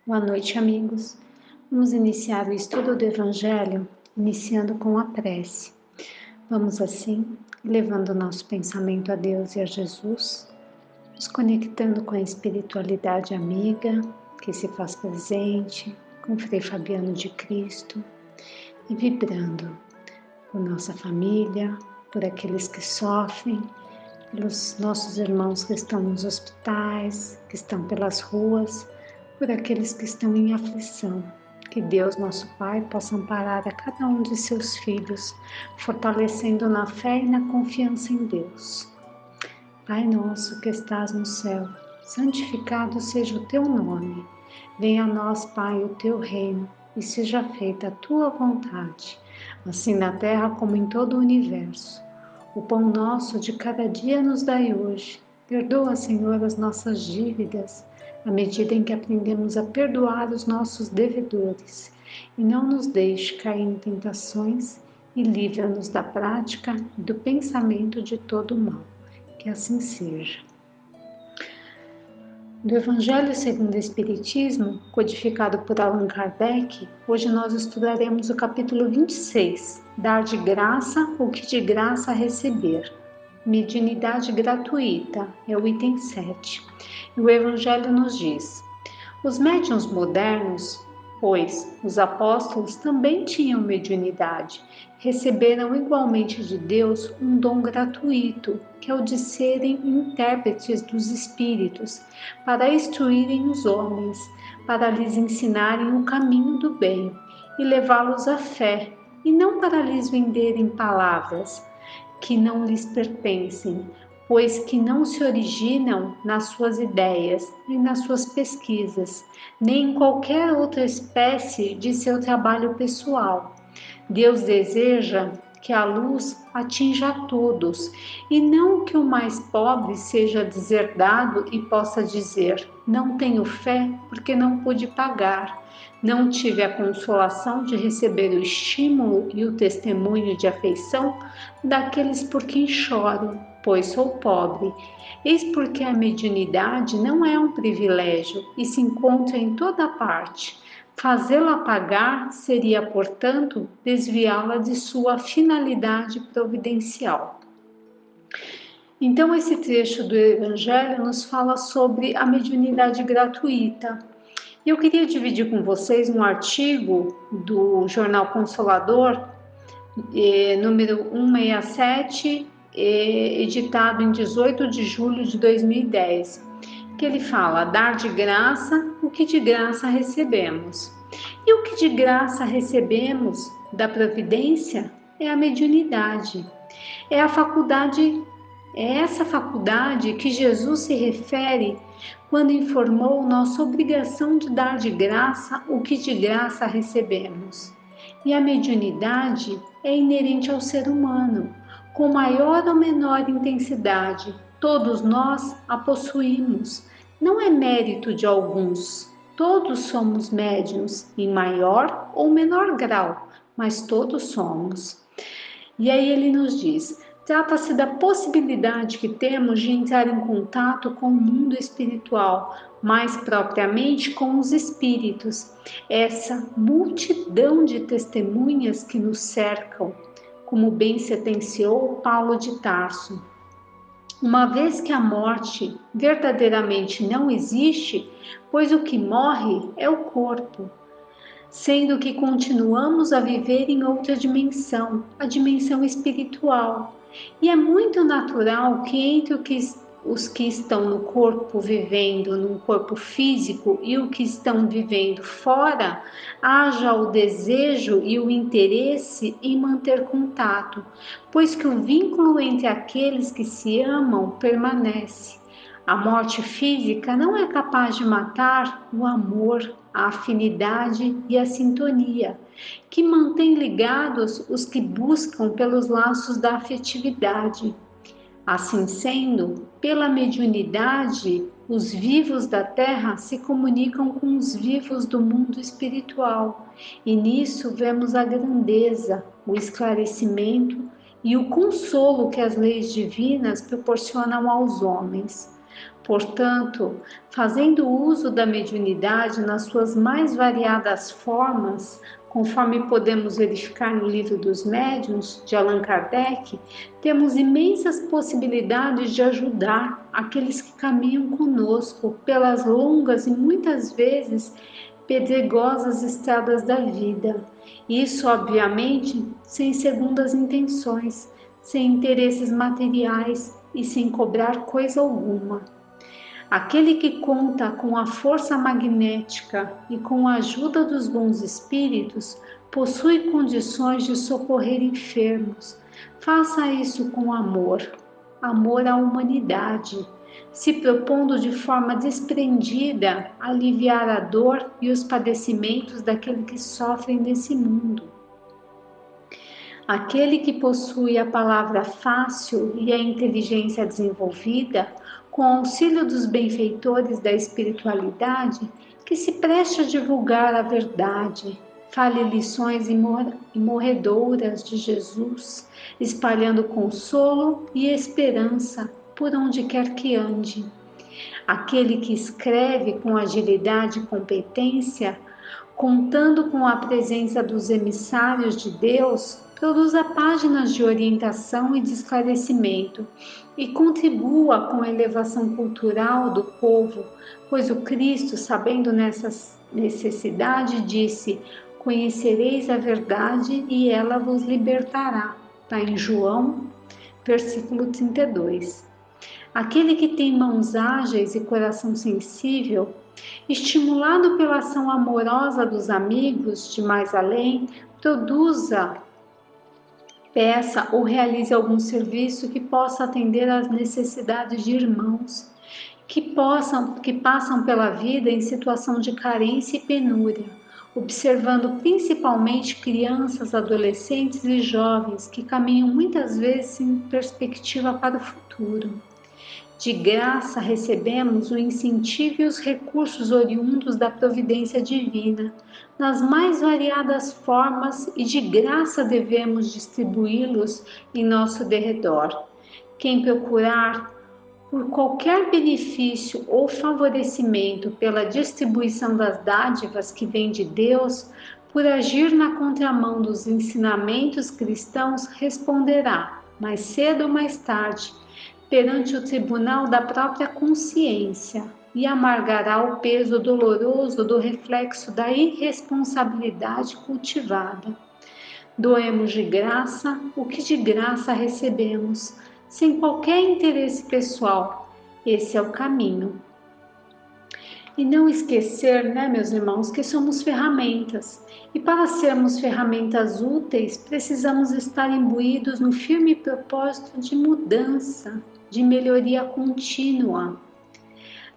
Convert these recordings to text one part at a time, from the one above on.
Boa noite, amigos. Vamos iniciar o estudo do Evangelho, iniciando com a prece. Vamos assim, levando o nosso pensamento a Deus e a Jesus, nos conectando com a espiritualidade amiga que se faz presente, com o Frei Fabiano de Cristo e vibrando por nossa família, por aqueles que sofrem, pelos nossos irmãos que estão nos hospitais, que estão pelas ruas, por aqueles que estão em aflição. Que Deus, nosso Pai, possa amparar a cada um de seus filhos, fortalecendo na fé e na confiança em Deus. Pai nosso que estás no céu, santificado seja o teu nome. Venha a nós, Pai, o teu reino, e seja feita a tua vontade, assim na terra como em todo o universo. O pão nosso de cada dia nos dai hoje. Perdoa, Senhor, as nossas dívidas, à medida em que aprendemos a perdoar os nossos devedores. E não nos deixe cair em tentações e livra-nos da prática e do pensamento de todo o mal. Que assim seja. Do Evangelho segundo o Espiritismo, codificado por Allan Kardec, hoje nós estudaremos o capítulo 26, Dar de graça o que de graça receber. Mediunidade gratuita, é o item 7. E o Evangelho nos diz: os médiuns modernos, pois os apóstolos também tinham mediunidade, receberam igualmente de Deus um dom gratuito, que é o de serem intérpretes dos espíritos, para instruírem os homens, para lhes ensinarem o caminho do bem e levá-los à fé, e não para lhes venderem palavras que não lhes pertencem, pois que não se originam nas suas ideias, nem nas suas pesquisas, nem em qualquer outra espécie de seu trabalho pessoal. Deus deseja que a luz atinja a todos, e não que o mais pobre seja deserdado e possa dizer: não tenho fé porque não pude pagar, não tive a consolação de receber o estímulo e o testemunho de afeição daqueles por quem choro, pois sou pobre. Eis porque a mediunidade não é um privilégio e se encontra em toda parte. Fazê-la pagar seria, portanto, desviá-la de sua finalidade providencial. Então, esse trecho do Evangelho nos fala sobre a mediunidade gratuita. Eu queria dividir com vocês um artigo do Jornal Consolador, número 167, editado em 18 de julho de 2010, que ele fala: dar de graça o que de graça recebemos. E o que de graça recebemos da providência é a mediunidade. É essa faculdade que Jesus se refere quando informou nossa obrigação de dar de graça o que de graça recebemos. E a mediunidade é inerente ao ser humano, com maior ou menor intensidade. Todos nós a possuímos. Não é mérito de alguns. Todos somos médiuns, em maior ou menor grau, mas todos somos. E aí ele nos diz: trata-se da possibilidade que temos de entrar em contato com o mundo espiritual, mais propriamente com os espíritos, essa multidão de testemunhas que nos cercam, como bem sentenciou Paulo de Tarso. Uma vez que a morte verdadeiramente não existe, pois o que morre é o corpo, sendo que continuamos a viver em outra dimensão, a dimensão espiritual. E é muito natural que entre os que estão no corpo vivendo num corpo físico e o que estão vivendo fora, haja o desejo e o interesse em manter contato, pois que o vínculo entre aqueles que se amam permanece. A morte física não é capaz de matar o amor, a afinidade e a sintonia, que mantém ligados os que buscam pelos laços da afetividade. Assim sendo, pela mediunidade, os vivos da terra se comunicam com os vivos do mundo espiritual, e nisso vemos a grandeza, o esclarecimento e o consolo que as leis divinas proporcionam aos homens. Portanto, fazendo uso da mediunidade nas suas mais variadas formas, conforme podemos verificar no Livro dos Médiuns, de Allan Kardec, temos imensas possibilidades de ajudar aqueles que caminham conosco pelas longas e muitas vezes pedregosas estradas da vida. Isso, obviamente, sem segundas intenções, sem interesses materiais e sem cobrar coisa alguma. Aquele que conta com a força magnética e com a ajuda dos bons espíritos possui condições de socorrer enfermos. Faça isso com amor, amor à humanidade, se propondo de forma desprendida aliviar a dor e os padecimentos daqueles que sofrem nesse mundo. Aquele que possui a palavra fácil e a inteligência desenvolvida, com auxílio dos benfeitores da espiritualidade, que se preste a divulgar a verdade, fale lições imorredoras de Jesus, espalhando consolo e esperança por onde quer que ande. Aquele que escreve com agilidade e competência, contando com a presença dos emissários de Deus, produza páginas de orientação e de esclarecimento e contribua com a elevação cultural do povo, pois o Cristo, sabendo nessa necessidade, disse: conhecereis a verdade e ela vos libertará. Está em João, versículo 32. Aquele que tem mãos ágeis e coração sensível, estimulado pela ação amorosa dos amigos de mais além, produza, peça ou realize algum serviço que possa atender às necessidades de irmãos que passam pela vida em situação de carência e penúria, observando principalmente crianças, adolescentes e jovens que caminham muitas vezes sem perspectiva para o futuro. De graça recebemos o incentivo e os recursos oriundos da providência divina, nas mais variadas formas, e de graça devemos distribuí-los em nosso derredor. Quem procurar por qualquer benefício ou favorecimento pela distribuição das dádivas que vêm de Deus, por agir na contramão dos ensinamentos cristãos, responderá, mais cedo ou mais tarde, perante o tribunal da própria consciência, e amargará o peso doloroso do reflexo da irresponsabilidade cultivada. Doemos de graça o que de graça recebemos, sem qualquer interesse pessoal. Esse é o caminho. E não esquecer, meus irmãos, que somos ferramentas. E para sermos ferramentas úteis, precisamos estar imbuídos no firme propósito de mudança, de melhoria contínua.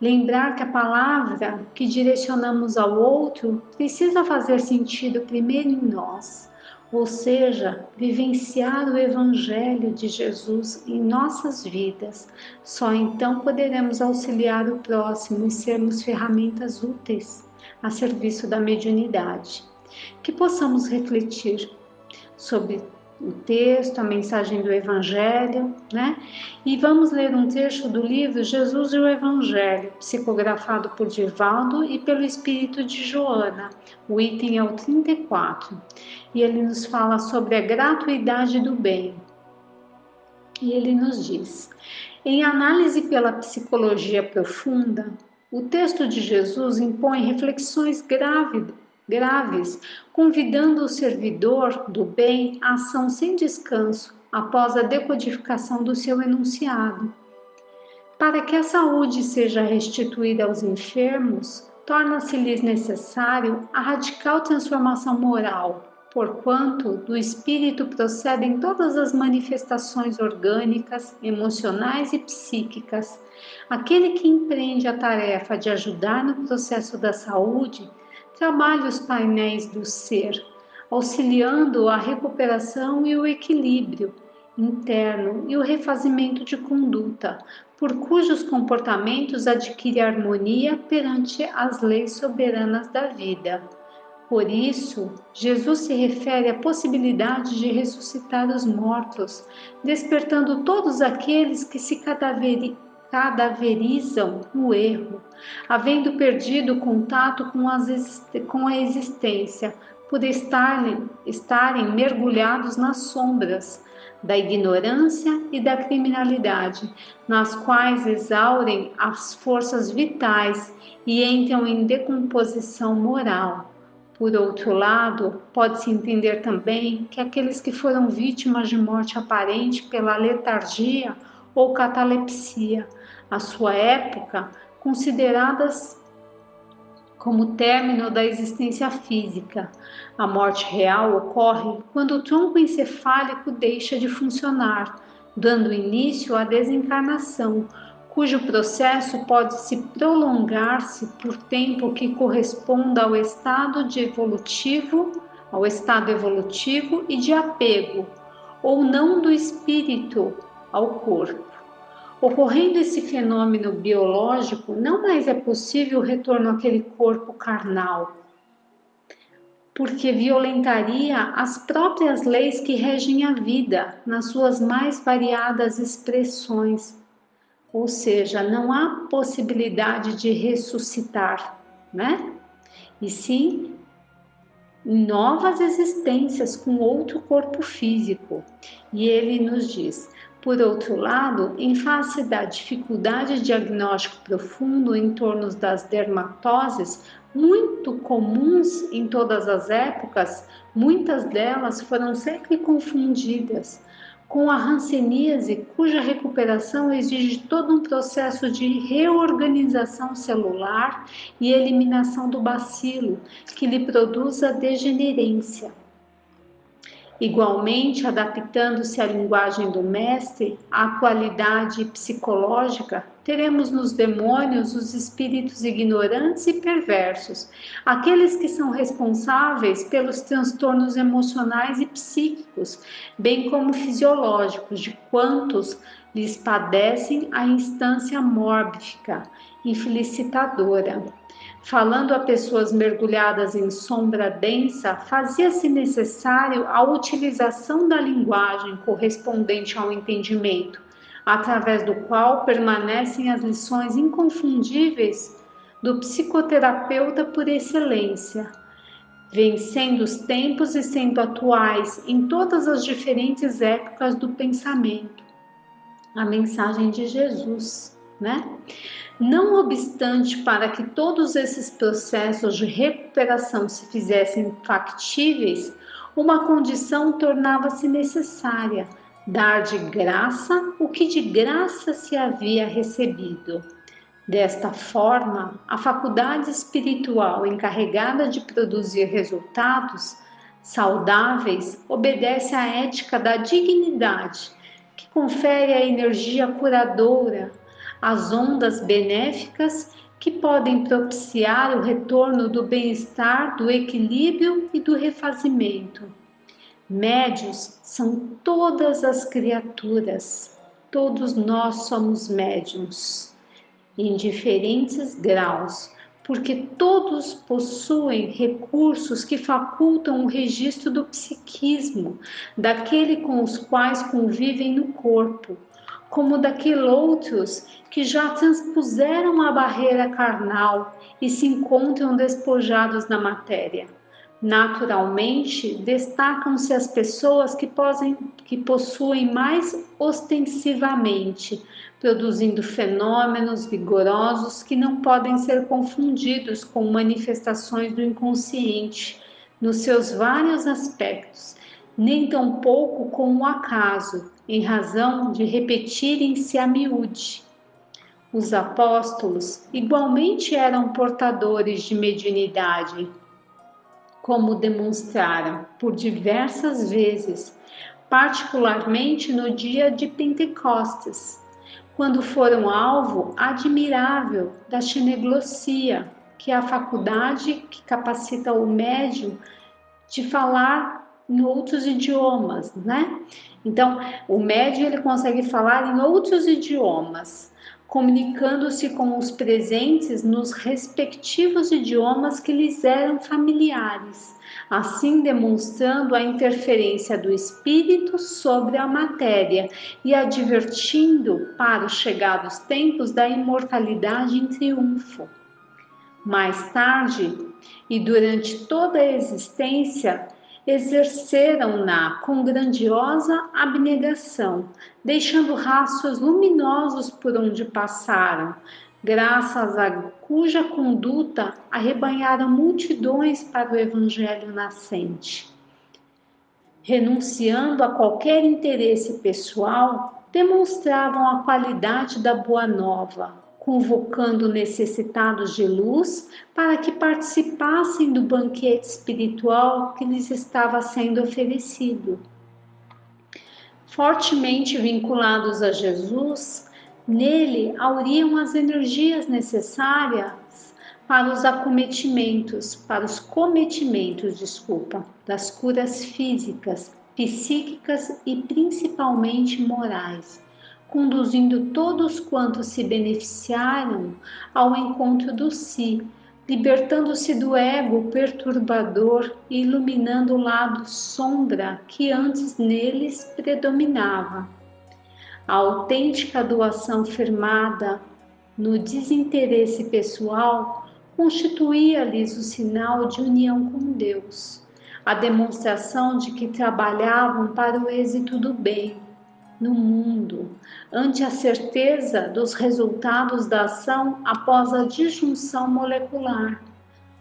Lembrar que a palavra que direcionamos ao outro precisa fazer sentido primeiro em nós, ou seja, vivenciar o Evangelho de Jesus em nossas vidas. Só então poderemos auxiliar o próximo e sermos ferramentas úteis a serviço da mediunidade. Que possamos refletir sobre o texto, a mensagem do Evangelho, E vamos ler um trecho do livro Jesus e o Evangelho, psicografado por Divaldo e pelo Espírito de Joana. O item é o 34. E ele nos fala sobre a gratuidade do bem. E ele nos diz: em análise pela psicologia profunda, o texto de Jesus impõe reflexões graves, convidando o servidor do bem à ação sem descanso após a decodificação do seu enunciado. Para que a saúde seja restituída aos enfermos, torna-se-lhes necessário a radical transformação moral, porquanto do espírito procedem todas as manifestações orgânicas, emocionais e psíquicas. Aquele que empreende a tarefa de ajudar no processo da saúde trabalha os painéis do ser, auxiliando a recuperação e o equilíbrio interno e o refazimento de conduta, por cujos comportamentos adquire harmonia perante as leis soberanas da vida. Por isso, Jesus se refere à possibilidade de ressuscitar os mortos, despertando todos aqueles que se cadaverizam o erro, havendo perdido o contato com a existência, por estarem mergulhados nas sombras da ignorância e da criminalidade, nas quais exaurem as forças vitais e entram em decomposição moral. Por outro lado, pode-se entender também que aqueles que foram vítimas de morte aparente pela letargia ou catalepsia, à sua época, consideradas como término da existência física. A morte real ocorre quando o tronco encefálico deixa de funcionar, dando início à desencarnação, cujo processo pode se prolongar-se por tempo que corresponda ao estado evolutivo e de apego, ou não do espírito ao corpo. Ocorrendo esse fenômeno biológico, não mais é possível o retorno àquele corpo carnal, porque violentaria as próprias leis que regem a vida nas suas mais variadas expressões. Ou seja, não há possibilidade de ressuscitar, né? E sim novas existências com outro corpo físico. E ele nos diz: por outro lado, em face da dificuldade diagnóstico profundo em torno das dermatoses, muito comuns em todas as épocas, muitas delas foram sempre confundidas com a hanseníase, cuja recuperação exige todo um processo de reorganização celular e eliminação do bacilo, que lhe produz a degenerência. Igualmente, adaptando-se à linguagem do mestre, à qualidade psicológica, teremos nos demônios os espíritos ignorantes e perversos, aqueles que são responsáveis pelos transtornos emocionais e psíquicos, bem como fisiológicos, de quantos lhes padecem a instância mórbica e felicitadora. Falando a pessoas mergulhadas em sombra densa, fazia-se necessário a utilização da linguagem correspondente ao entendimento, através do qual permanecem as lições inconfundíveis do psicoterapeuta por excelência, vencendo os tempos e sendo atuais em todas as diferentes épocas do pensamento. A mensagem de Jesus, né? Não obstante, para que todos esses processos de recuperação se fizessem factíveis, uma condição tornava-se necessária: dar de graça o que de graça se havia recebido. Desta forma, a faculdade espiritual encarregada de produzir resultados saudáveis obedece à ética da dignidade, que confere a energia curadora, as ondas benéficas que podem propiciar o retorno do bem-estar, do equilíbrio e do refazimento. Médiuns são todas as criaturas, todos nós somos médiuns, em diferentes graus, porque todos possuem recursos que facultam o registro do psiquismo, daquele com os quais convivem no corpo, como daqueles outros que já transpuseram a barreira carnal e se encontram despojados da matéria. Naturalmente, destacam-se as pessoas que possuem mais ostensivamente, produzindo fenômenos vigorosos que não podem ser confundidos com manifestações do inconsciente, nos seus vários aspectos, nem tampouco com o acaso, em razão de repetirem-se a miúde. Os apóstolos igualmente eram portadores de mediunidade, como demonstraram por diversas vezes, particularmente no dia de Pentecostes, quando foram alvo admirável da xeneglosia, que é a faculdade que capacita o médium de falar em outros idiomas, né? Então, o médium ele consegue falar em outros idiomas, comunicando-se com os presentes nos respectivos idiomas que lhes eram familiares, assim demonstrando a interferência do espírito sobre a matéria e advertindo para os chegados tempos da imortalidade em triunfo. Mais tarde, e durante toda a existência, exerceram-na com grandiosa abnegação, deixando rastros luminosos por onde passaram, graças a cuja conduta arrebanharam multidões para o Evangelho nascente. Renunciando a qualquer interesse pessoal, demonstravam a qualidade da Boa Nova, convocando necessitados de luz para que participassem do banquete espiritual que lhes estava sendo oferecido. Fortemente vinculados a Jesus, nele hauriam as energias necessárias para os cometimentos, das curas físicas, psíquicas e principalmente morais, conduzindo todos quantos se beneficiaram ao encontro do si, libertando-se do ego perturbador e iluminando o lado sombra que antes neles predominava. A autêntica doação firmada no desinteresse pessoal constituía-lhes o sinal de união com Deus, a demonstração de que trabalhavam para o êxito do bem no mundo, ante a certeza dos resultados da ação após a disjunção molecular.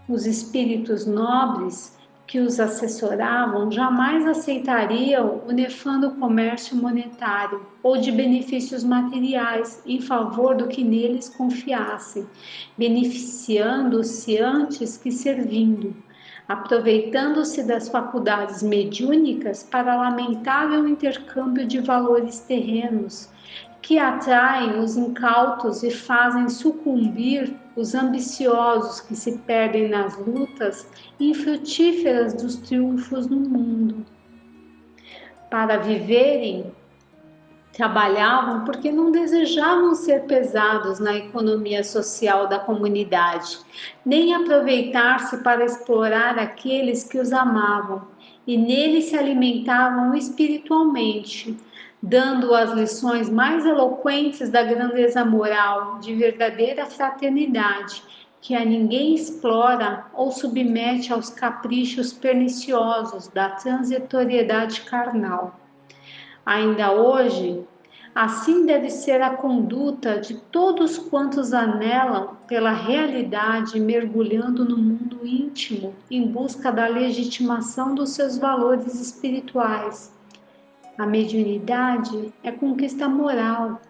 Os espíritos nobres que os assessoravam jamais aceitariam o nefando comércio monetário ou de benefícios materiais em favor do que neles confiassem, beneficiando-se antes que servindo, aproveitando-se das faculdades mediúnicas para lamentável intercâmbio de valores terrenos, que atraem os incautos e fazem sucumbir os ambiciosos que se perdem nas lutas infrutíferas dos triunfos no mundo. Para viverem, trabalhavam porque não desejavam ser pesados na economia social da comunidade, nem aproveitar-se para explorar aqueles que os amavam, e nele se alimentavam espiritualmente, dando as lições mais eloquentes da grandeza moral, de verdadeira fraternidade, que a ninguém explora ou submete aos caprichos perniciosos da transitoriedade carnal. Ainda hoje, assim deve ser a conduta de todos quantos anelam pela realidade, mergulhando no mundo íntimo em busca da legitimação dos seus valores espirituais. A mediunidade é conquista moral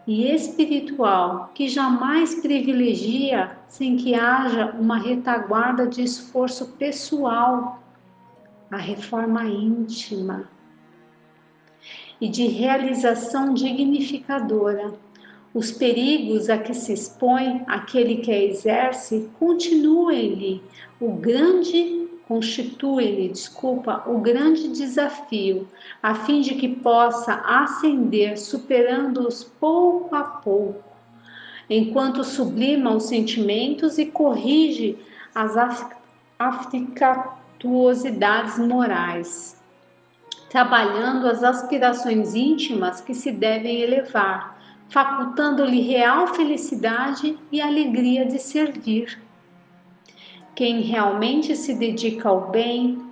e espiritual que jamais privilegia sem que haja uma retaguarda de esforço pessoal, a reforma íntima e de realização dignificadora. Os perigos a que se expõe aquele que a exerce constituem-lhe o grande desafio, a fim de que possa ascender, superando-os pouco a pouco, enquanto sublima os sentimentos e corrige as africatuosidades morais, trabalhando as aspirações íntimas que se devem elevar, facultando-lhe real felicidade e alegria de servir. Quem realmente se dedica ao bem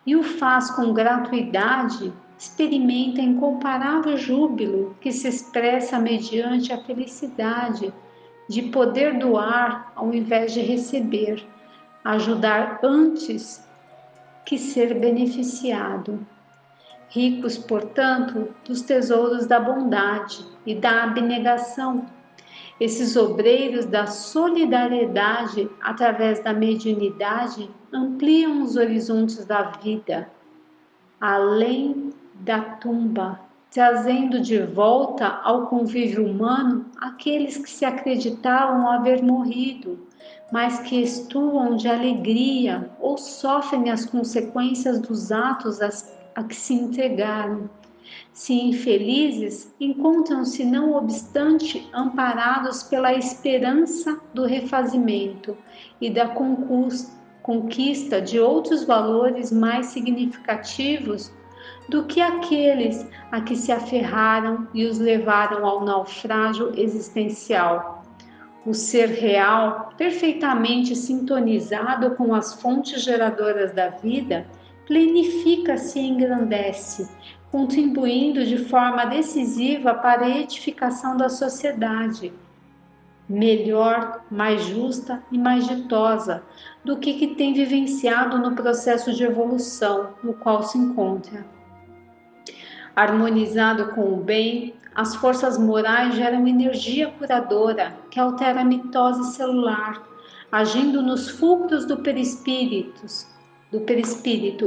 e o faz com gratuidade, experimenta incomparável júbilo que se expressa mediante a felicidade de poder doar ao invés de receber, ajudar antes que ser beneficiado. Ricos, portanto, dos tesouros da bondade e da abnegação, esses obreiros da solidariedade através da mediunidade ampliam os horizontes da vida, além da tumba, trazendo de volta ao convívio humano aqueles que se acreditavam haver morrido, mas que estuam de alegria ou sofrem as consequências dos atos a que se entregaram, Se infelizes, encontram-se, não obstante, amparados pela esperança do refazimento e da conquista de outros valores mais significativos do que aqueles a que se aferraram e os levaram ao naufrágio existencial. O ser real, perfeitamente sintonizado com as fontes geradoras da vida, plenifica-se e engrandece, contribuindo de forma decisiva para a edificação da sociedade, melhor, mais justa e mais ditosa do que tem vivenciado no processo de evolução no qual se encontra. Harmonizado com o bem, as forças morais geram energia curadora que altera a mitose celular, agindo nos fulcros do perispírito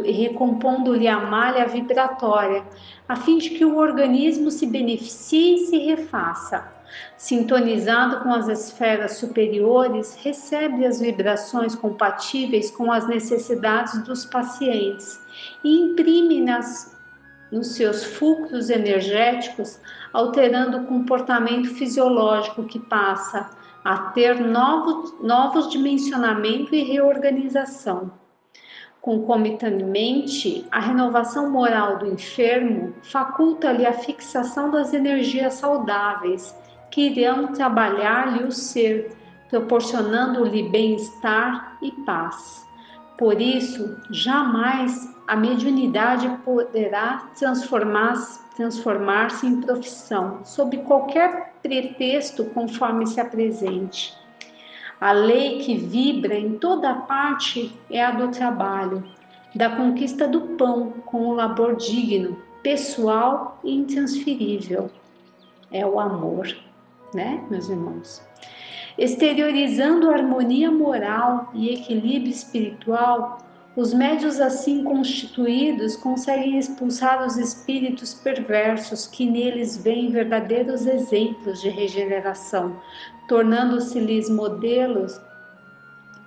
e recompondo-lhe a malha vibratória, a fim de que o organismo se beneficie e se refaça. Sintonizado com as esferas superiores, recebe as vibrações compatíveis com as necessidades dos pacientes e imprime-nas nos seus fulcros energéticos, alterando o comportamento fisiológico que passa a ter novos dimensionamento e reorganização. Concomitantemente, a renovação moral do enfermo faculta-lhe a fixação das energias saudáveis que irão trabalhar-lhe o ser, proporcionando-lhe bem-estar e paz. Por isso, jamais a mediunidade poderá transformar-se em profissão, sob qualquer pretexto conforme se apresente. A lei que vibra em toda parte é a do trabalho, da conquista do pão com o labor digno, pessoal e intransferível. É o amor, né, meus irmãos? Exteriorizando a harmonia moral e equilíbrio espiritual, os médiuns assim constituídos conseguem expulsar os espíritos perversos que neles veem verdadeiros exemplos de regeneração, tornando-se-lhes modelos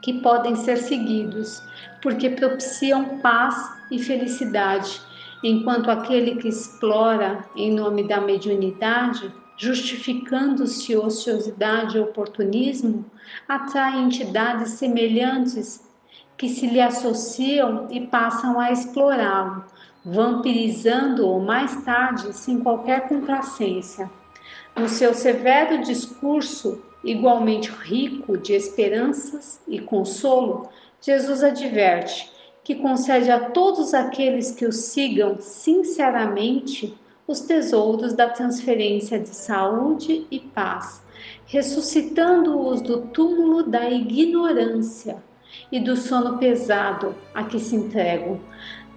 que podem ser seguidos, porque propiciam paz e felicidade, enquanto aquele que explora em nome da mediunidade, justificando-se ociosidade e oportunismo, atrai entidades semelhantes que se lhe associam e passam a explorá-lo, vampirizando-o mais tarde sem qualquer complacência. No seu severo discurso, igualmente rico de esperanças e consolo, Jesus adverte que concede a todos aqueles que o sigam sinceramente os tesouros da transferência de saúde e paz, ressuscitando-os do túmulo da ignorância e do sono pesado a que se entregam,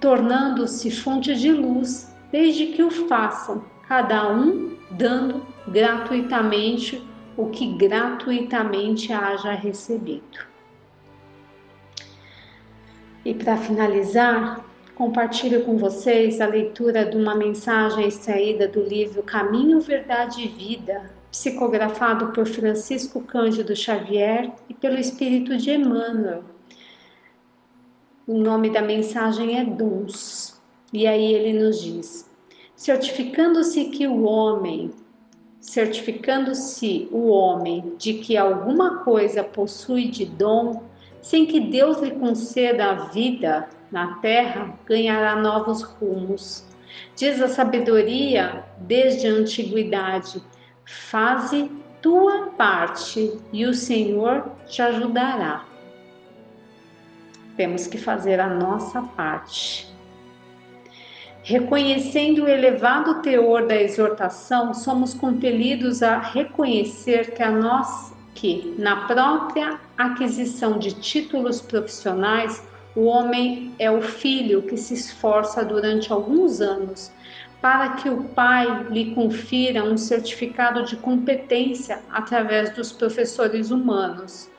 tornando-se fonte de luz, desde que o façam, cada um dando gratuitamente o que gratuitamente haja recebido. E para finalizar, compartilho com vocês a leitura de uma mensagem extraída do livro Caminho, Verdade e Vida, psicografado por Francisco Cândido Xavier e pelo Espírito de Emmanuel. O nome da mensagem é Dons. E aí ele nos diz: certificando-se o homem de que alguma coisa possui de dom, sem que Deus lhe conceda a vida na terra, ganhará novos rumos. Diz a sabedoria desde a antiguidade: faze tua parte e o Senhor te ajudará. Temos que fazer a nossa parte. Reconhecendo o elevado teor da exortação, somos compelidos a reconhecer que na própria aquisição de títulos profissionais, o homem é o filho que se esforça durante alguns anos para que o pai lhe confira um certificado de competência através dos professores humanos,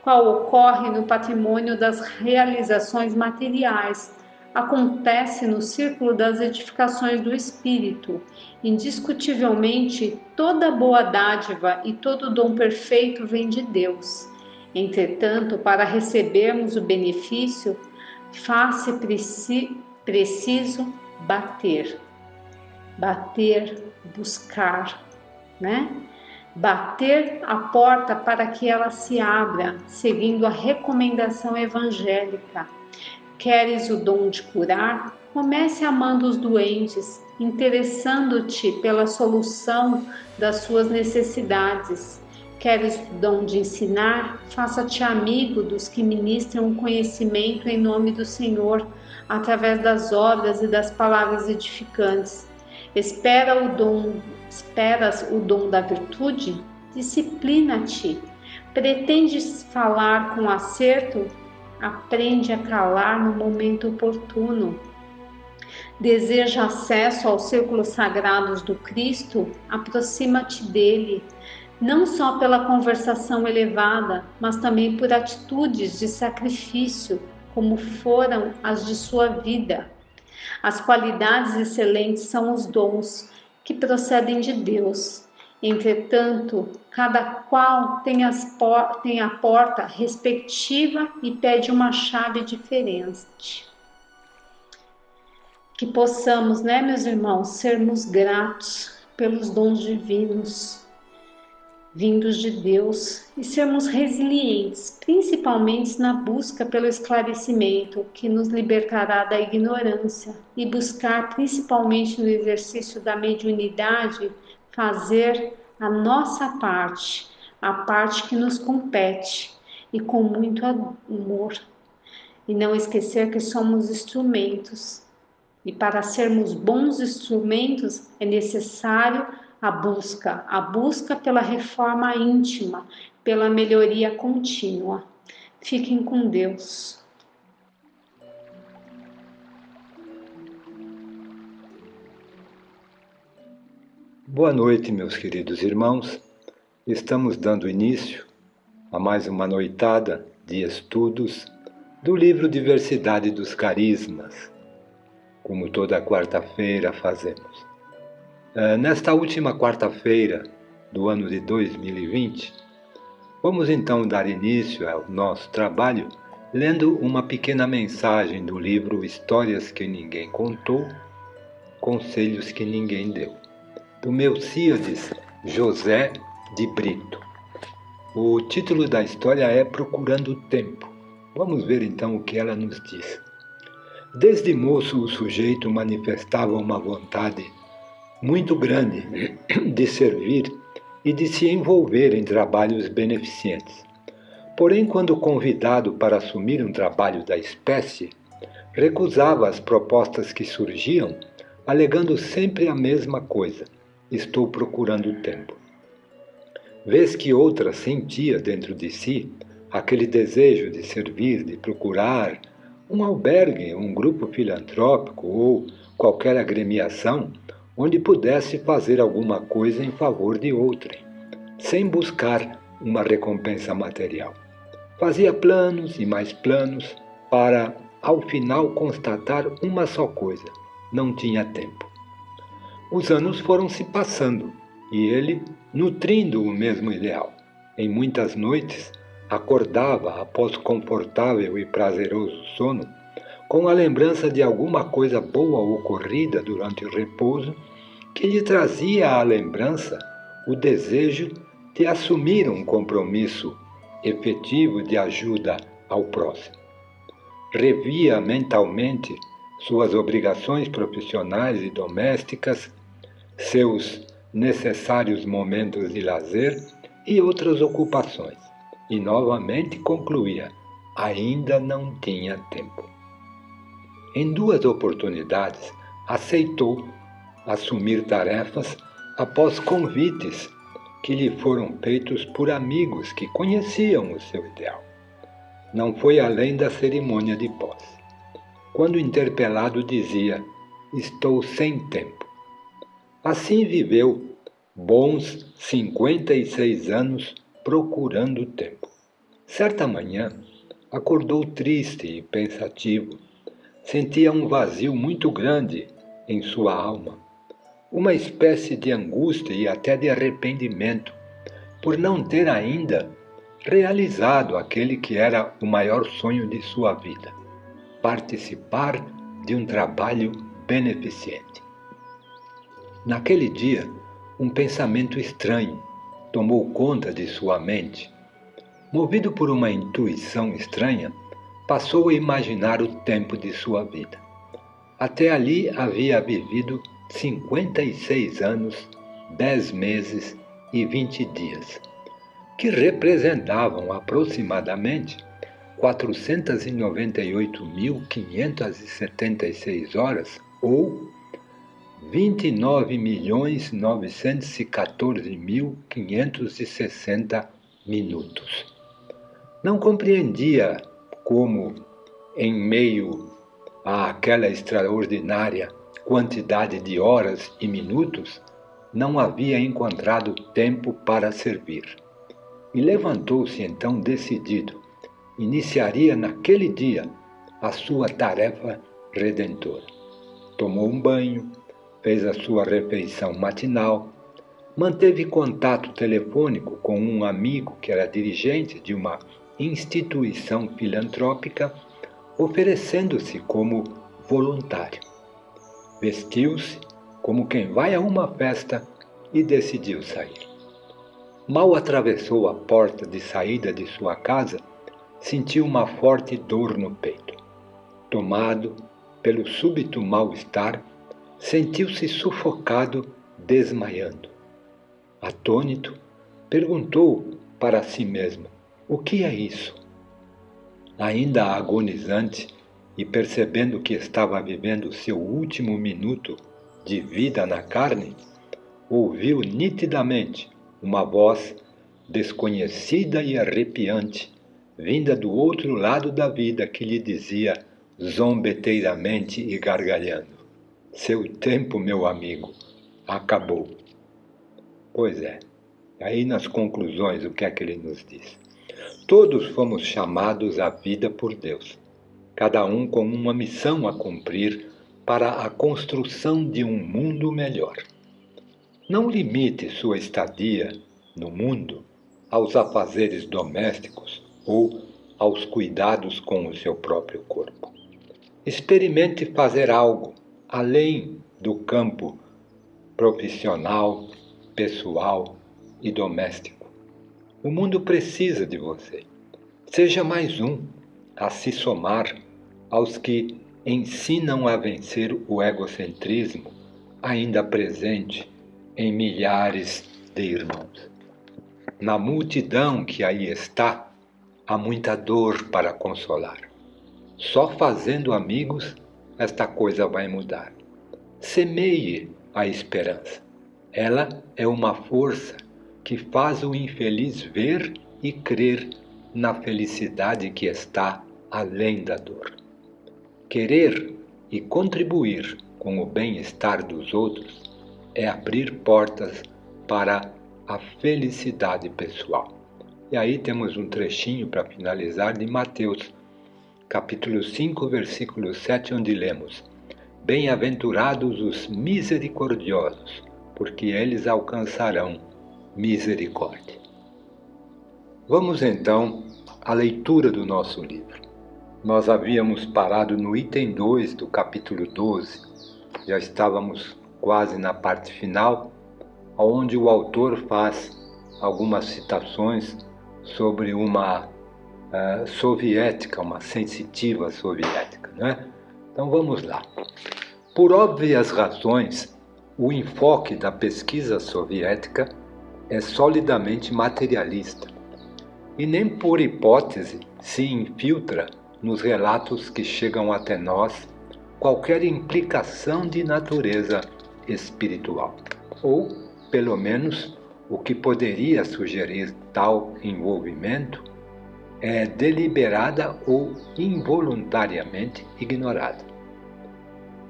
qual ocorre no patrimônio das realizações materiais, acontece no círculo das edificações do espírito. Indiscutivelmente, toda boa dádiva e todo dom perfeito vem de Deus. Entretanto, para recebermos o benefício, faz-se preciso bater. bater, buscar, né? Bater a porta para que ela se abra, seguindo a recomendação evangélica. Queres o dom de curar? Comece amando os doentes, interessando-te pela solução das suas necessidades. Queres o dom de ensinar? Faça-te amigo dos que ministram o conhecimento em nome do Senhor, através das obras e das palavras edificantes. Esperas o dom da virtude? Disciplina-te. Pretendes falar com acerto? Aprende a calar no momento oportuno. Deseja acesso aos círculos sagrados do Cristo? Aproxima-te dele, não só pela conversação elevada, mas também por atitudes de sacrifício, como foram as de sua vida. As qualidades excelentes são os dons que procedem de Deus. Entretanto, cada qual tem a porta respectiva e pede uma chave diferente. Que possamos, né, meus irmãos, sermos gratos pelos dons divinos vindos de Deus e sermos resilientes, principalmente na busca pelo esclarecimento que nos libertará da ignorância, e buscar, principalmente no exercício da mediunidade, fazer a nossa parte, a parte que nos compete, e com muito amor. E não esquecer que somos instrumentos. E para sermos bons instrumentos é necessário a busca pela reforma íntima, pela melhoria contínua. Fiquem com Deus. Boa noite, meus queridos irmãos. Estamos dando início a mais uma noitada de estudos do livro Diversidade dos Carismas, como toda quarta-feira fazemos. Nesta última quarta-feira do ano de 2020, vamos então dar início ao nosso trabalho lendo uma pequena mensagem do livro Histórias que Ninguém Contou, Conselhos que Ninguém Deu, do Melcíades José de Brito. O título da história é Procurando o Tempo. Vamos ver então o que ela nos diz. Desde moço o sujeito manifestava uma vontade muito grande de servir e de se envolver em trabalhos beneficentes. Porém, quando convidado para assumir um trabalho da espécie, recusava as propostas que surgiam, alegando sempre a mesma coisa: estou procurando tempo. Vez que outra sentia dentro de si aquele desejo de servir, de procurar um albergue, um grupo filantrópico ou qualquer agremiação onde pudesse fazer alguma coisa em favor de outrem, sem buscar uma recompensa material. Fazia planos e mais planos para, ao final, constatar uma só coisa: não tinha tempo. Os anos foram se passando e ele nutrindo o mesmo ideal. Em muitas noites, acordava após confortável e prazeroso sono, com a lembrança de alguma coisa boa ocorrida durante o repouso, que lhe trazia à lembrança o desejo de assumir um compromisso efetivo de ajuda ao próximo. Revia mentalmente suas obrigações profissionais e domésticas, seus necessários momentos de lazer e outras ocupações, e novamente concluía: ainda não tinha tempo. Em 2 oportunidades, aceitou assumir tarefas após convites que lhe foram feitos por amigos que conheciam o seu ideal. Não foi além da cerimônia de posse. Quando interpelado, dizia: estou sem tempo. Assim viveu bons 56 anos procurando tempo. Certa manhã, acordou triste e pensativo. Sentia um vazio muito grande em sua alma, uma espécie de angústia e até de arrependimento por não ter ainda realizado aquele que era o maior sonho de sua vida: participar de um trabalho beneficente. Naquele dia, um pensamento estranho tomou conta de sua mente. Movido por uma intuição estranha, passou a imaginar o tempo de sua vida. Até ali havia vivido 56 anos, 10 meses e 20 dias, que representavam aproximadamente 498.576 horas ou 29.914.560 minutos. Não compreendia como, em meio àquela extraordinária quantidade de horas e minutos, não havia encontrado tempo para servir. E levantou-se então decidido. Iniciaria naquele dia a sua tarefa redentora. Tomou um banho, fez a sua refeição matinal, manteve contato telefônico com um amigo que era dirigente de uma instituição filantrópica, oferecendo-se como voluntário. Vestiu-se como quem vai a uma festa e decidiu sair. Mal atravessou a porta de saída de sua casa, sentiu uma forte dor no peito. Tomado pelo súbito mal-estar, sentiu-se sufocado, desmaiando. Atônito, perguntou para si mesmo: o que é isso? Ainda agonizante e percebendo que estava vivendo seu último minuto de vida na carne, ouviu nitidamente uma voz desconhecida e arrepiante, vinda do outro lado da vida, que lhe dizia zombeteiramente e gargalhando: seu tempo, meu amigo, acabou. Pois é, aí nas conclusões o que é que ele nos diz? Todos fomos chamados à vida por Deus, cada um com uma missão a cumprir para a construção de um mundo melhor. Não limite sua estadia no mundo aos afazeres domésticos ou aos cuidados com o seu próprio corpo. Experimente fazer algo além do campo profissional, pessoal e doméstico. O mundo precisa de você. Seja mais um a se somar aos que ensinam a vencer o egocentrismo ainda presente em milhares de irmãos. Na multidão que aí está, há muita dor para consolar. Só fazendo amigos esta coisa vai mudar. Semeie a esperança. Ela é uma força que faz o infeliz ver e crer na felicidade que está além da dor. Querer e contribuir com o bem-estar dos outros é abrir portas para a felicidade pessoal. E aí temos um trechinho para finalizar de Mateus, capítulo 5, versículo 7, onde lemos: bem-aventurados os misericordiosos, porque eles alcançarão misericórdia. Vamos então à leitura do nosso livro. Nós havíamos parado no item 2 do capítulo 12, já estávamos quase na parte final, onde o autor faz algumas citações sobre uma soviética, uma sensitiva soviética, né? Então vamos lá. Por óbvias razões, o enfoque da pesquisa soviética é solidamente materialista e nem por hipótese se infiltra nos relatos que chegam até nós qualquer implicação de natureza espiritual, ou, pelo menos, o que poderia sugerir tal envolvimento é deliberada ou involuntariamente ignorada.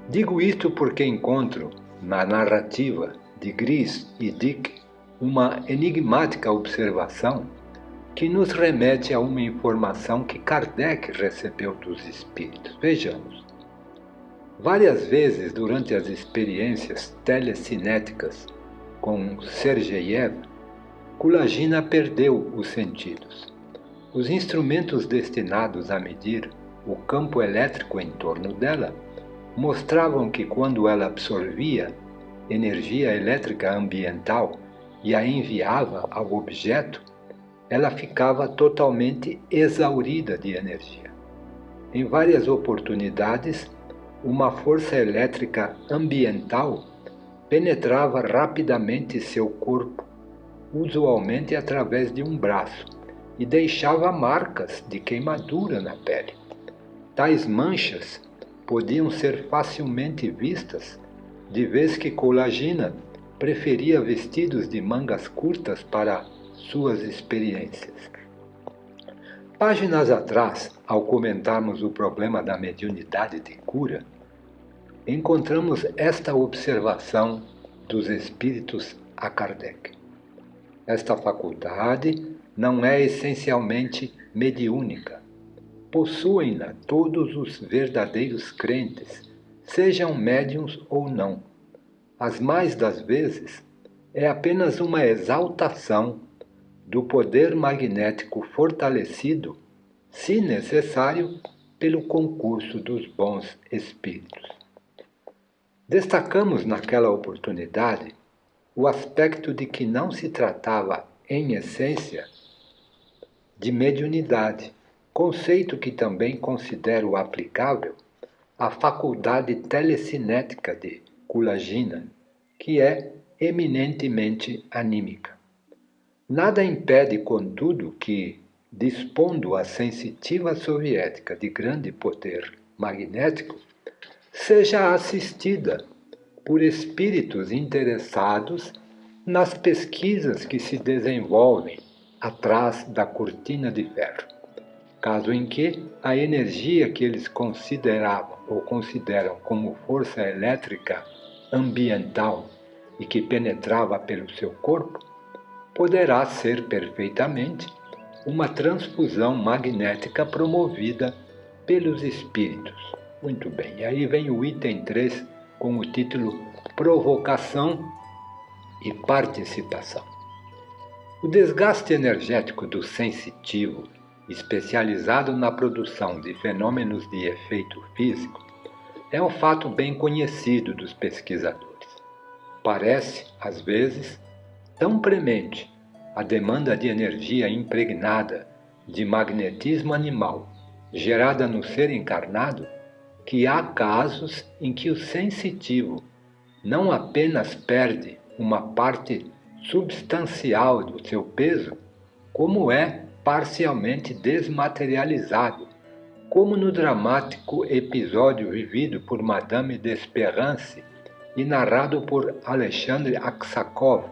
Digo isto porque encontro na narrativa de Gris e Dick uma enigmática observação que nos remete a uma informação que Kardec recebeu dos espíritos. Vejamos. Várias vezes durante as experiências telecinéticas com Sergeyev, Kulagina perdeu os sentidos. Os instrumentos destinados a medir o campo elétrico em torno dela mostravam que quando ela absorvia, energia elétrica ambiental e a enviava ao objeto, ela ficava totalmente exaurida de energia. Em várias oportunidades, uma força elétrica ambiental penetrava rapidamente seu corpo, usualmente através de um braço, e deixava marcas de queimadura na pele. Tais manchas podiam ser facilmente vistas, de vez que Colagina preferia vestidos de mangas curtas para suas experiências. Páginas atrás, ao comentarmos o problema da mediunidade de cura, encontramos esta observação dos espíritos a Kardec. Esta faculdade não é essencialmente mediúnica. Possuem-na todos os verdadeiros crentes, sejam médiuns ou não. As mais das vezes, é apenas uma exaltação do poder magnético fortalecido, se necessário, pelo concurso dos bons espíritos. Destacamos naquela oportunidade o aspecto de que não se tratava, em essência, de mediunidade, conceito que também considero aplicável à faculdade telecinética de Colagina, que é eminentemente anímica. Nada impede, contudo, que, dispondo a sensitiva soviética de grande poder magnético, seja assistida por espíritos interessados nas pesquisas que se desenvolvem atrás da cortina de ferro, caso em que a energia que eles consideravam ou consideram como força elétrica ambiental e que penetrava pelo seu corpo, poderá ser perfeitamente uma transfusão magnética promovida pelos espíritos. Muito bem, e aí vem o item 3 com o título Provocação e Participação. O desgaste energético do sensitivo, especializado na produção de fenômenos de efeito físico, é um fato bem conhecido dos pesquisadores. Parece, às vezes, tão premente a demanda de energia impregnada de magnetismo animal gerada no ser encarnado, que há casos em que o sensitivo não apenas perde uma parte substancial do seu peso, como é parcialmente desmaterializado, como no dramático episódio vivido por Madame d'Espérance e narrado por Alexandre Aksakov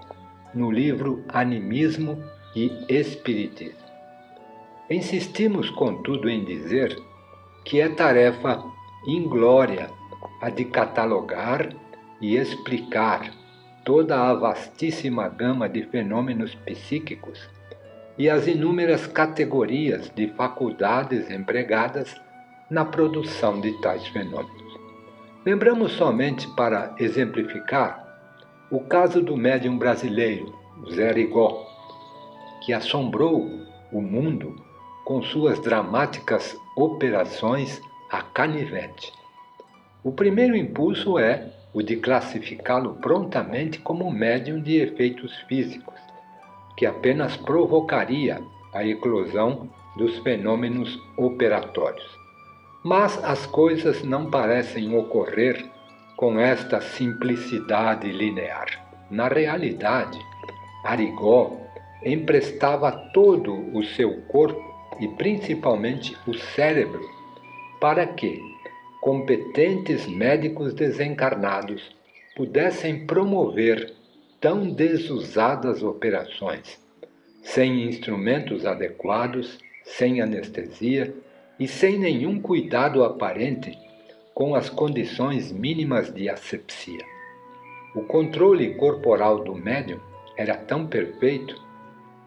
no livro Animismo e Espiritismo. Insistimos, contudo, em dizer que é tarefa inglória a de catalogar e explicar toda a vastíssima gama de fenômenos psíquicos e as inúmeras categorias de faculdades empregadas na produção de tais fenômenos. Lembramos somente, para exemplificar, o caso do médium brasileiro, Zé Rigó, que assombrou o mundo com suas dramáticas operações a canivete. O primeiro impulso é o de classificá-lo prontamente como médium de efeitos físicos, que apenas provocaria a eclosão dos fenômenos operatórios. Mas as coisas não parecem ocorrer com esta simplicidade linear. Na realidade, Arigó emprestava todo o seu corpo e principalmente o cérebro para que competentes médicos desencarnados pudessem promover tão desusadas operações, sem instrumentos adequados, sem anestesia e sem nenhum cuidado aparente com as condições mínimas de asepsia. O controle corporal do médium era tão perfeito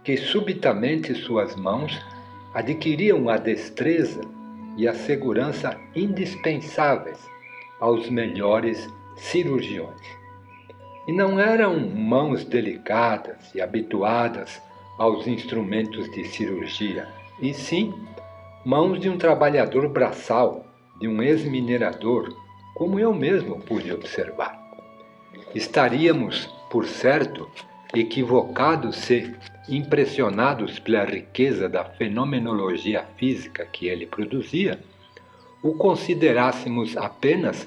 que subitamente suas mãos adquiriam a destreza e a segurança indispensáveis aos melhores cirurgiões. E não eram mãos delicadas e habituadas aos instrumentos de cirurgia, e sim mãos de um trabalhador braçal, de um ex-minerador, como eu mesmo pude observar. Estaríamos, por certo, equivocados se, impressionados pela riqueza da fenomenologia física que ele produzia, o considerássemos apenas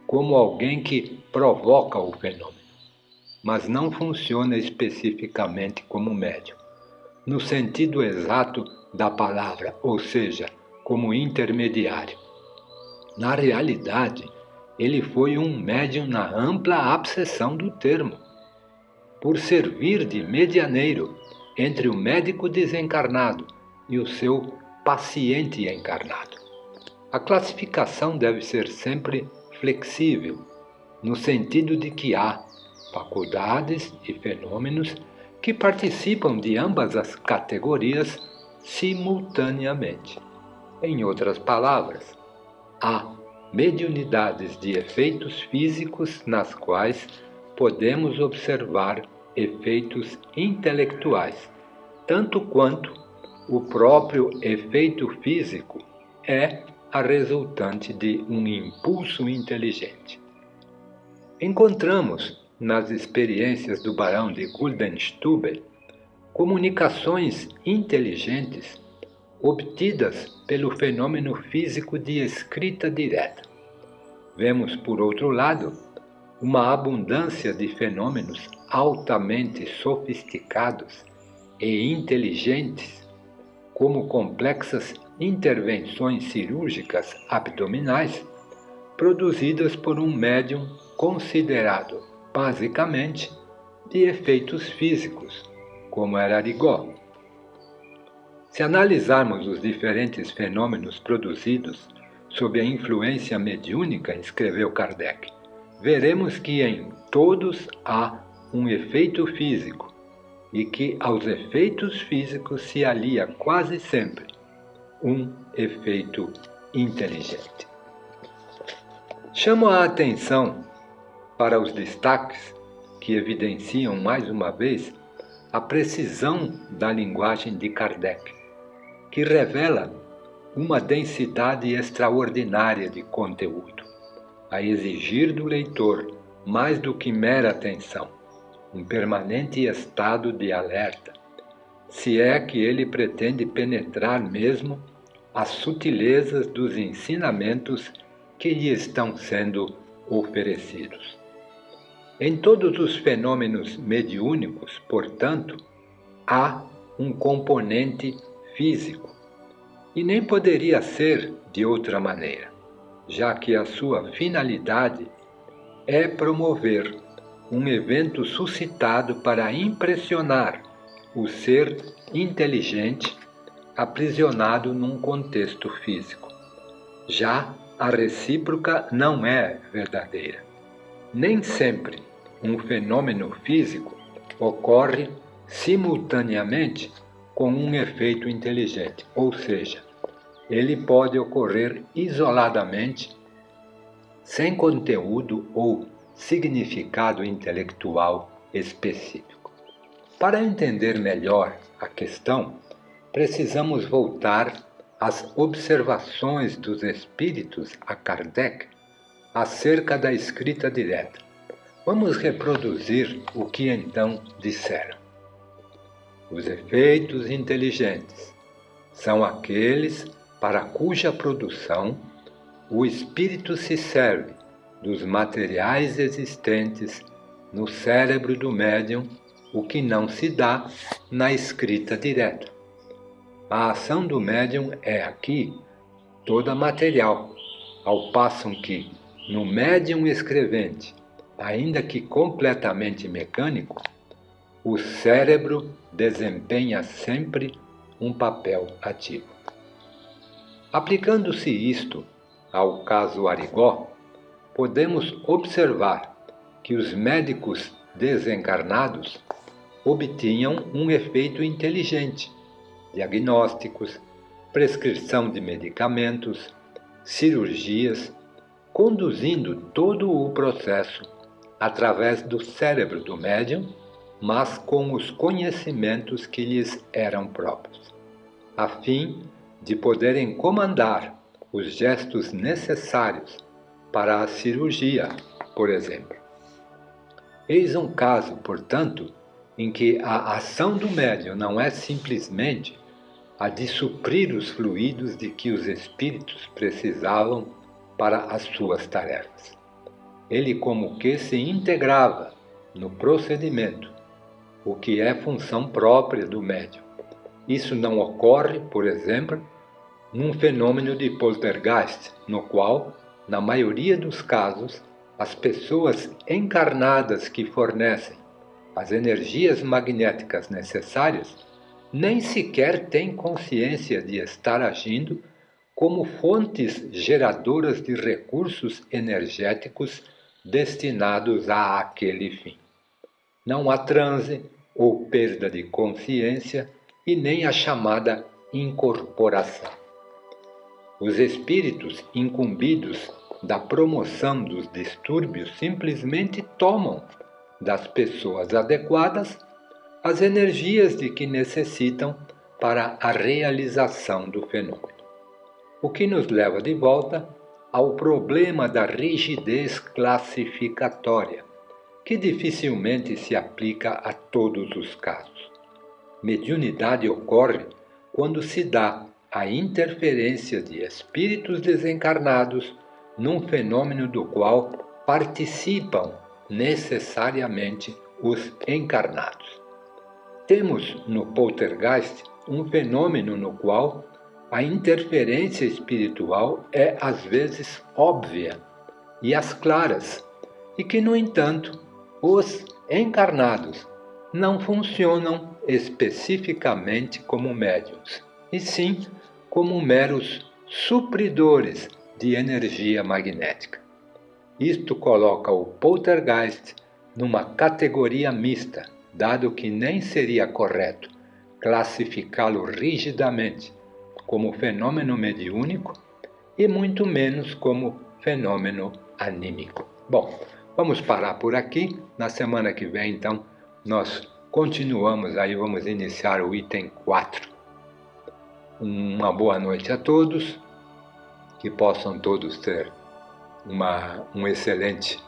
como alguém que provoca o fenômeno, mas não funciona especificamente como médium, no sentido exato da palavra, ou seja, como intermediário. Na realidade, ele foi um médium na ampla acessão do termo, por servir de medianeiro entre o médico desencarnado e o seu paciente encarnado. A classificação deve ser sempre flexível, no sentido de que há faculdades e fenômenos que participam de ambas as categorias simultaneamente. Em outras palavras, há mediunidades de efeitos físicos nas quais podemos observar efeitos intelectuais, tanto quanto o próprio efeito físico é a resultante de um impulso inteligente. Encontramos nas experiências do Barão de Guildenstubbe comunicações inteligentes obtidas pelo fenômeno físico de escrita direta. Vemos, por outro lado, uma abundância de fenômenos altamente sofisticados e inteligentes, como complexas intervenções cirúrgicas abdominais, produzidas por um médium considerado, basicamente, de efeitos físicos, como era Arigó. Se analisarmos os diferentes fenômenos produzidos sob a influência mediúnica, escreveu Kardec, veremos que em todos há um efeito físico e que aos efeitos físicos se alia quase sempre um efeito inteligente. Chamo a atenção para os destaques que evidenciam mais uma vez a precisão da linguagem de Kardec, que revela uma densidade extraordinária de conteúdo, a exigir do leitor mais do que mera atenção, um permanente estado de alerta, se é que ele pretende penetrar mesmo as sutilezas dos ensinamentos que lhe estão sendo oferecidos. Em todos os fenômenos mediúnicos, portanto, há um componente físico, e nem poderia ser de outra maneira, já que a sua finalidade é promover um evento suscitado para impressionar o ser inteligente aprisionado num contexto físico. Já a recíproca não é verdadeira. Nem sempre um fenômeno físico ocorre simultaneamente com um efeito inteligente, ou seja, ele pode ocorrer isoladamente, sem conteúdo ou significado intelectual específico. Para entender melhor a questão, precisamos voltar às observações dos espíritos a Kardec acerca da escrita direta. Vamos reproduzir o que então disseram. Os efeitos inteligentes são aqueles para cuja produção o espírito se serve dos materiais existentes no cérebro do médium, o que não se dá na escrita direta. A ação do médium é aqui toda material, ao passo que, no médium escrevente, ainda que completamente mecânico, o cérebro desempenha sempre um papel ativo. Aplicando-se isto ao caso Arigó, podemos observar que os médicos desencarnados obtinham um efeito inteligente, diagnósticos, prescrição de medicamentos, cirurgias, conduzindo todo o processo através do cérebro do médium, mas com os conhecimentos que lhes eram próprios, a fim de poderem comandar os gestos necessários para a cirurgia, por exemplo. Eis um caso, portanto, em que a ação do médium não é simplesmente a de suprir os fluidos de que os espíritos precisavam para as suas tarefas. Ele como que se integrava no procedimento, o que é função própria do médium. Isso não ocorre, por exemplo, num fenômeno de poltergeist, no qual, na maioria dos casos, as pessoas encarnadas que fornecem as energias magnéticas necessárias nem sequer têm consciência de estar agindo como fontes geradoras de recursos energéticos destinados a aquele fim. Não há transe ou perda de consciência e nem a chamada incorporação. Os espíritos incumbidos da promoção dos distúrbios simplesmente tomam das pessoas adequadas as energias de que necessitam para a realização do fenômeno. O que nos leva de volta ao problema da rigidez classificatória, que dificilmente se aplica a todos os casos. Mediunidade ocorre quando se dá a interferência de espíritos desencarnados num fenômeno do qual participam necessariamente os encarnados. Temos no poltergeist um fenômeno no qual a interferência espiritual é às vezes óbvia e às claras, e que, no entanto, os encarnados não funcionam especificamente como médiuns, e sim como meros supridores de energia magnética. Isto coloca o poltergeist numa categoria mista, dado que nem seria correto classificá-lo rigidamente como fenômeno mediúnico e muito menos como fenômeno anímico. Bom, vamos parar por aqui. Na semana que vem, então, nós continuamos aí, vamos iniciar o item 4. Uma boa noite a todos, que possam todos ter uma excelente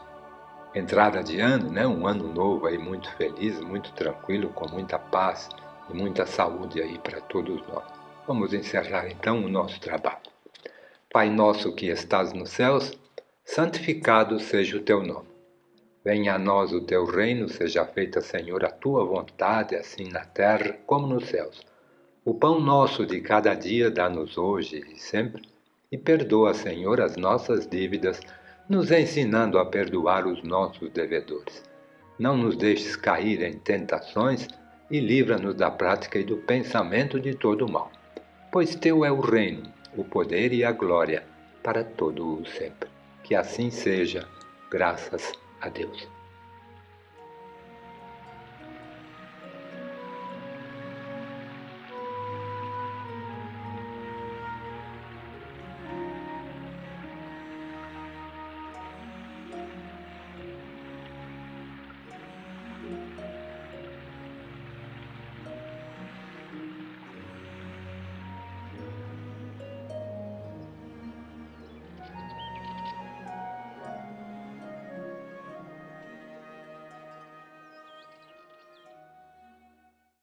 entrada de ano, né? Um ano novo aí muito feliz, muito tranquilo, com muita paz e muita saúde aí para todos nós. Vamos encerrar então o nosso trabalho. Pai nosso que estás nos céus, santificado seja o teu nome. Venha a nós o teu reino, seja feita, Senhor, a tua vontade, assim na terra como nos céus. O pão nosso de cada dia dá-nos hoje e sempre, e perdoa, Senhor, as nossas dívidas, nos ensinando a perdoar os nossos devedores. Não nos deixes cair em tentações e livra-nos da prática e do pensamento de todo o mal. Pois teu é o reino, o poder e a glória, para todo o sempre. Que assim seja, graças a Deus.